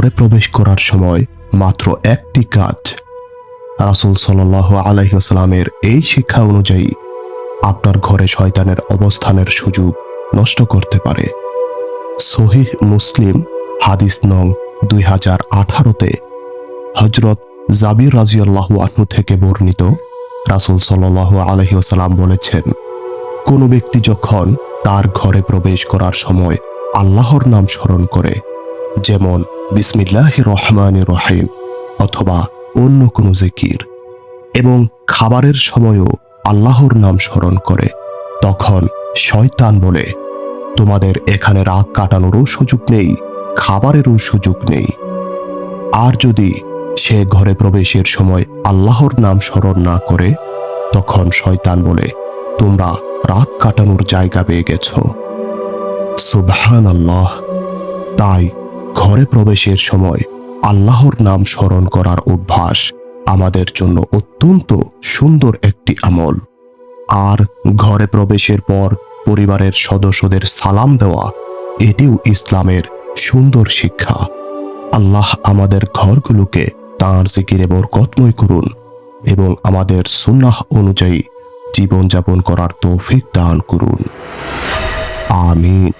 ঘরে প্রবেশ করার সময় মাত্র একটি কাজ। রাসূল সাল্লাল্লাহু আলাইহি ওয়াসাল্লামের এই শিক্ষা অনুযায়ী আপনার ঘরে শয়তানের অবস্থানের সুযোগ নষ্ট করতে পারে। সহিহ মুসলিম হাদিস নং 2018-তে হযরত জাবির রাদিয়াল্লাহু আনহু থেকে বর্ণিত, রাসূল সাল্লাল্লাহু আলাইহি ওয়াসাল্লাম বলেছেন, কোন ব্যক্তি যখন তার ঘরে প্রবেশ করার সময় আল্লাহর নাম স্মরণ করে, যেমন বিসমিল্লাহির রহমানির রহিম অথবা অন্য কোনো জিকির, এবং খাবারের সময়ও আল্লাহর নাম স্মরণ করে, তখন শয়তান বলে, তোমাদের এখানে রাত কাটানোরও সুযোগ নেই, খাবারেরও সুযোগ নেই। আর যদি সে ঘরে প্রবেশের সময় আল্লাহর নাম স্মরণ না করে, তখন শয়তান বলে, তোমরা রাত কাটানোর জায়গা পেয়ে গেছ। সুবহানাল্লাহ। তাই ঘরে প্রবেশের সময় আল্লাহর নাম স্মরণ করার অভ্যাস আমাদের জন্য অত্যন্ত সুন্দর একটি আমল। আর ঘরে প্রবেশের পর পরিবারের সদস্যদের সালাম দেওয়া, এটিও ইসলামের সুন্দর শিক্ষা। আল্লাহ আমাদের ঘরগুলোকে তাঁর জিকিরে বরকতময় করুন এবং আমাদের সুন্নাহ অনুযায়ী জীবনযাপন করার তৌফিক দান করুন। আমিন।